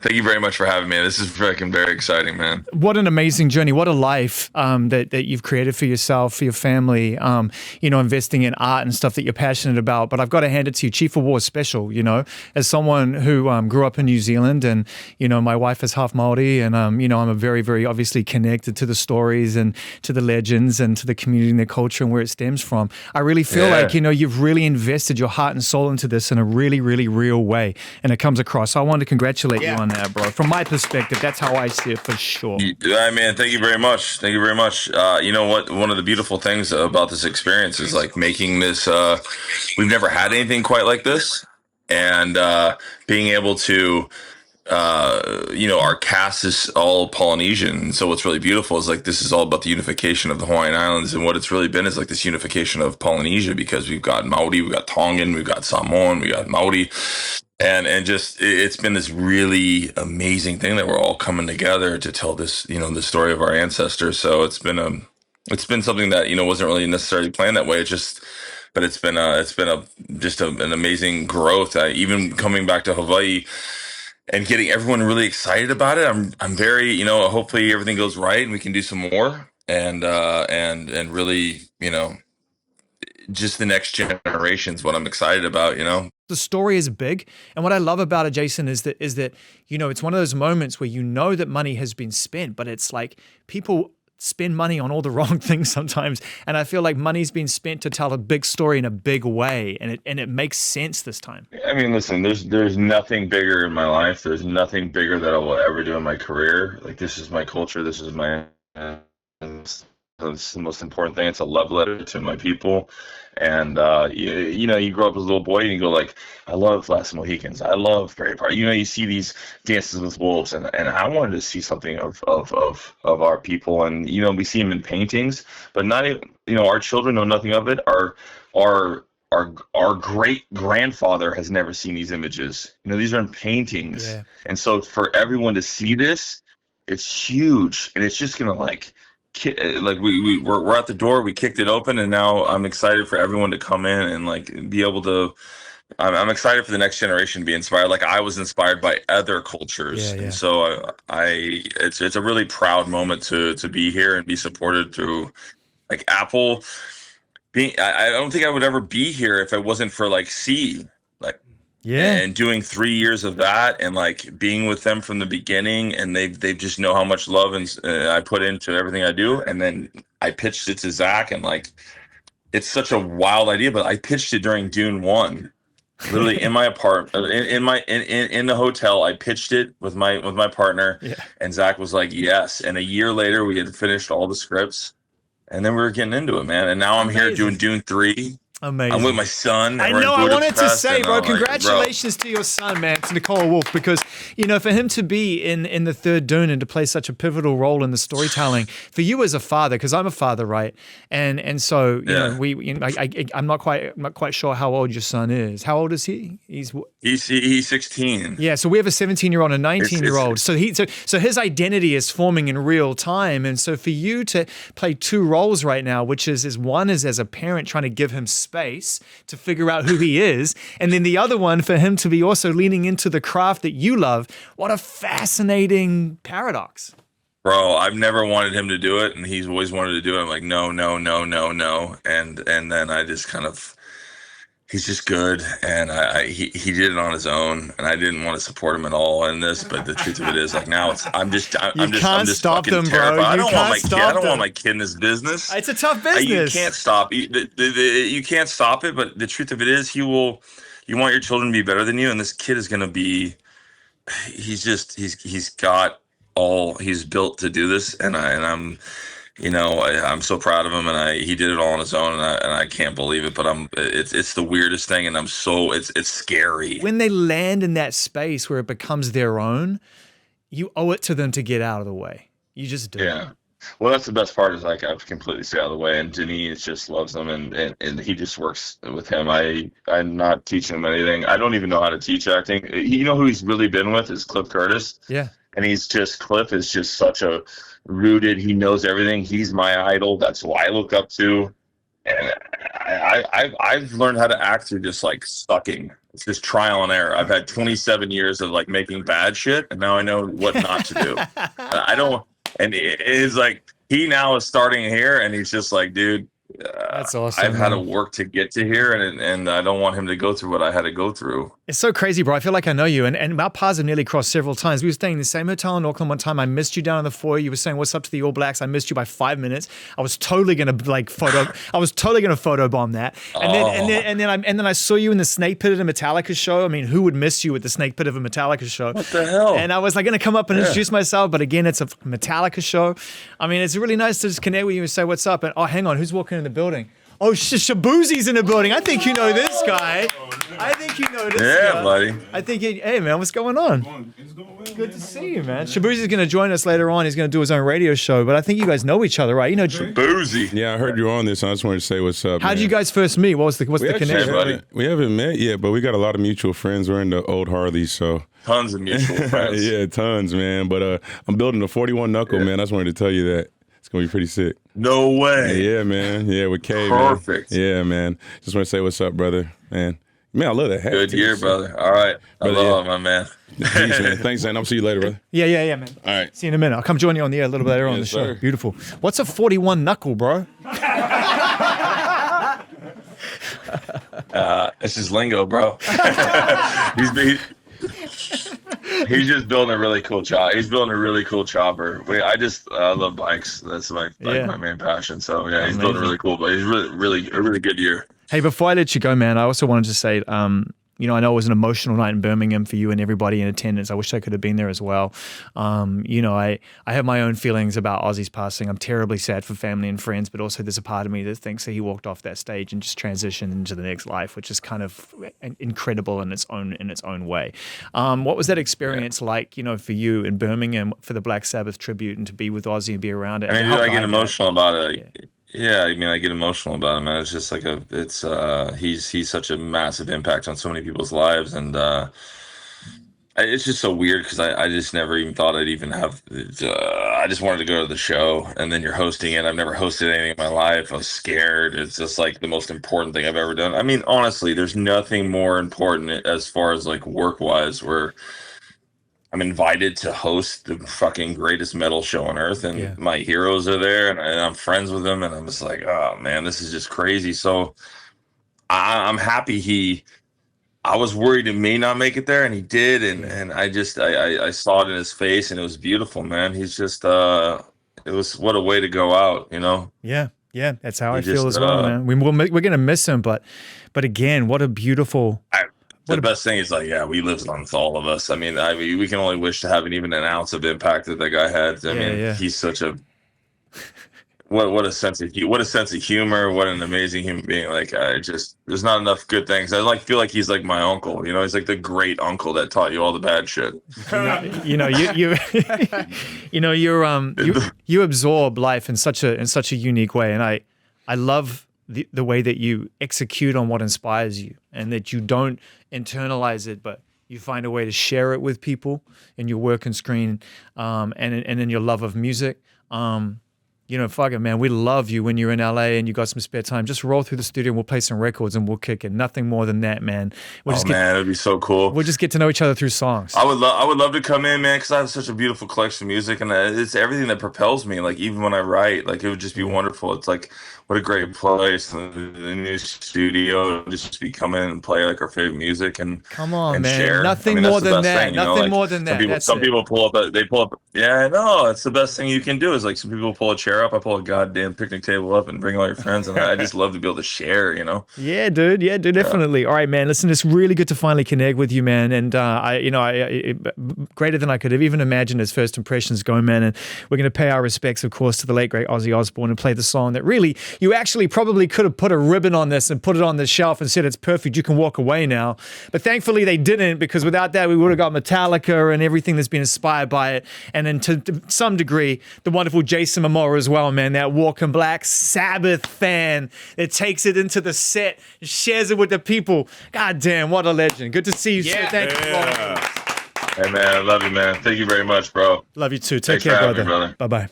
Thank you very much for having me. This is freaking very exciting, man. What an amazing journey. What a life that you've created for yourself, for your family, investing in art and stuff that you're passionate about. But I've got to hand it to you. Chief of War special, as someone who grew up in New Zealand and, my wife is half Māori and, I'm a very, very obviously connected to the stories and to the legends and to the community and their culture and where it stems from. I really feel like, you've really invested your heart and soul into this in a really, really real way. And it comes across. So I want to congratulate you on that, bro. From my perspective, that's how I see it for sure. Man, thank you very much. Thank you very much. You know what? One of the beautiful things about this experience is like making this. We've never had anything quite like this, and being able to. Our cast is all Polynesian. So what's really beautiful is like this is all about the unification of the Hawaiian Islands, and what it's really been is like this unification of Polynesia because we've got Maori, we've got Tongan, we've got Samoan, we got Maori. And just it's been this really amazing thing that we're all coming together to tell this the story of our ancestors. So it's been something that wasn't really necessarily planned that way. But it's been an amazing growth. Even coming back to Hawaii and getting everyone really excited about it. I'm very hopefully everything goes right and we can do some more and really just the next generation's what I'm excited about. The story is big. And what I love about it, Jason, is that, it's one of those moments where that money has been spent, but it's like people spend money on all the wrong things sometimes. And I feel like money's been spent to tell a big story in a big way. And it makes sense this time. I mean, listen, there's nothing bigger in my life. There's nothing bigger that I will ever do in my career. Like this is my culture. This is my it's the most important thing. It's a love letter to my people. And you grow up as a little boy and you go like, I love Last Mohicans. I love Braveheart. You see these Dances with Wolves, and I wanted to see something of our people. And we see them in paintings, but not even, our children know nothing of it. Our great grandfather has never seen these images. These are in paintings, and so for everyone to see this, it's huge, and it's just gonna like we're at the door. We kicked it open, and now I'm excited for everyone to come in and like be able to. I'm excited for the next generation to be inspired, like I was inspired by other cultures, and so it's a really proud moment to be here and be supported through like Apple. I don't think I would ever be here if it wasn't for like and doing 3 years of that and like being with them from the beginning, and they just know how much love and I put into everything I do. And then I pitched it to Zach, and like it's such a wild idea, but I pitched it during Dune 1, literally in my apartment, in the hotel. I pitched it with my partner, and Zach was like, yes. And a year later, we had finished all the scripts, and then we were getting into it, man. And now I'm here doing Dune 3. Amazing. I'm with my son. I know. I wanted to say, bro, congratulations to your son, man, to Nicole Wolf, because for him to be in the third Dune and to play such a pivotal role in the storytelling for you as a father, because I'm a father, right? And so I'm not quite sure how old your son is. How old is he? He's 16. Yeah, so we have a 17-year-old and a 19-year-old. So his identity is forming in real time, and so for you to play two roles right now, which is one is as a parent trying to give him space to figure out who he is, and then the other one for him to be also leaning into the craft that you love. What a fascinating paradox. Bro, I've never wanted him to do it, and he's always wanted to do it. I'm like, no. And then I just kind of, he's just good, and he did it on his own, and I didn't want to support him at all in this. But the truth of it is, like now I'm just fucking terrified. I don't want my kid in this business. It's a tough business. You can't stop. You can't stop it. But the truth of it is, you want your children to be better than you, and this kid is gonna be. He's got all. He's built to do this, and I'm. I'm so proud of him, and he did it all on his own, and I can't believe it. But it's the weirdest thing, and it's scary. When they land in that space where it becomes their own, you owe it to them to get out of the way. You just do. Yeah. Well, that's the best part is like I've completely stayed out of the way, and Denise just loves him, and he just works with him. I'm not teaching him anything. I don't even know how to teach acting. Who he's really been with is Cliff Curtis. Yeah. And Cliff is just such a rooted. He knows everything. He's my idol. That's who I look up to. And I've learned how to act through just like sucking. it's just trial and error. I've had 27 years of like making bad shit, and now I know what not to do. I don't, and it is like he now is starting here, and he's just like, dude, That's awesome. I've had to work to get to here, and I don't want him to go through what I had to go through. It's so crazy, bro. I feel like I know you, and our paths have nearly crossed several times. We were staying in the same hotel in Auckland one time. I missed you down in the foyer. You were saying what's up to the All Blacks. I missed you by 5 minutes. I was totally gonna photobomb that. And then I saw you in the Snake Pit of a Metallica show. I mean, who would miss you at the Snake Pit of a Metallica show? What the hell? And I was like gonna come up and introduce myself, but again, it's a Metallica show. I mean, it's really nice to just connect with you and say what's up. And oh, hang on, who's walking in the building? Oh, Shabuzi's in the building. I think you know this guy. I think you know this guy. Yeah, buddy. I think, hey, man, what's going on? It's going well. Good to see you, man. Shabuzi's going to join us later on. He's going to do his own radio show, but I think you guys know each other, right? You know, Boozy. Yeah, I heard you on this, and I just wanted to say what's up. How did you guys first meet? What's the connection? buddy. We haven't met yet, but we got a lot of mutual friends. We're in the old Harleys, so. Tons of mutual friends. Yeah, tons, man. But I'm building a 41 knuckle, man. I just wanted to tell you that. It's going to be pretty sick. No way. Yeah, man. Yeah, with K, Perfect. man. Yeah, man. Just want to say what's up, brother. Man, I love that hat. Good too. year, brother. All right. Brother, I love it, my man. Peace, man. Thanks, Zane. I'll see you later, brother. Yeah, man. All right. See you in a minute. I'll come join you on the air a little bit later on the Yes, show. sir. Beautiful. What's a 41 knuckle, bro? It's just lingo, bro. He's just building a really cool chopper. He's building a really cool chopper. I love bikes. That's my main passion. So yeah, he's building really cool. But he's really a really good year. Hey, before I let you go, man, I also wanted to say, I know it was an emotional night in Birmingham for you and everybody in attendance. I wish I could have been there as well. I have my own feelings about Ozzy's passing. I'm terribly sad for family and friends, but also there's a part of me that thinks that he walked off that stage and just transitioned into the next life, which is kind of incredible in its own way. What was that experience like, for you in Birmingham for the Black Sabbath tribute and to be with Ozzy and be around it? I get emotional about it. Yeah, I get emotional about him, man. It's just like he's such a massive impact on so many people's lives, and it's just so weird because I just never even thought I'd even have. I just wanted to go to the show, and then you're hosting it. I've never hosted anything in my life. I was scared. It's just like the most important thing I've ever done. I mean, honestly, there's nothing more important as far as like work-wise where I'm invited to host the fucking greatest metal show on earth, and my heroes are there, and I'm friends with them, and I'm just like, oh man, this is just crazy. So I'm happy I was worried he may not make it there, and he did, and I saw it in his face, and it was beautiful, man. He's just it was what a way to go out, Yeah, that's how I feel as well, man. We're gonna miss him, but again, what a beautiful. The best thing is we lived on with all of us. I mean, we can only wish to have even an ounce of impact that guy had. I mean, he's such a what a sense of humor. What an amazing human being. Like, there's not enough good things. I feel like he's like my uncle. He's like the great uncle that taught you all the bad shit. You absorb life in such a unique way, and I love the way that you execute on what inspires you, and that you don't internalize it, but you find a way to share it with people in your work and screen, and in your love of music. Fuck it, man. We love you when you're in LA and you got some spare time. Just roll through the studio and we'll play some records and we'll kick it. Nothing more than that, man. It'd be so cool. We'll just get to know each other through songs. I would love to come in, man, because I have such a beautiful collection of music, and it's everything that propels me. Like, even when I write, like, it would just be wonderful. It's like, what a great place, the new studio, just be come in and play like our favorite music and come on, and man. share. Nothing more than that. Nothing more than that. Some people pull up. Yeah, I know. It's the best thing you can do. Is like some people pull a chair up. I pull a goddamn picnic table up and bring all your friends, and I just love to be able to share. Yeah, dude. Yeah, dude. Definitely. All right, man. Listen, it's really good to finally connect with you, man. And I greater than I could have even imagined as first impressions go, man. And we're going to pay our respects, of course, to the late great Ozzy Osbourne and play the song that really you actually probably could have put a ribbon on this and put it on the shelf and said it's perfect. You can walk away now. But thankfully they didn't, because without that we would have got Metallica and everything that's been inspired by it. And then to some degree, the wonderful Jason Momoa as well, man. That Walking Black Sabbath fan that takes it into the set, shares it with the people. God damn, what a legend. Good to see you, sir. Thank you. Hey, man, I love you, man. Thank you very much, bro. Love you too. Take care, brother. Me, brother. Bye-bye.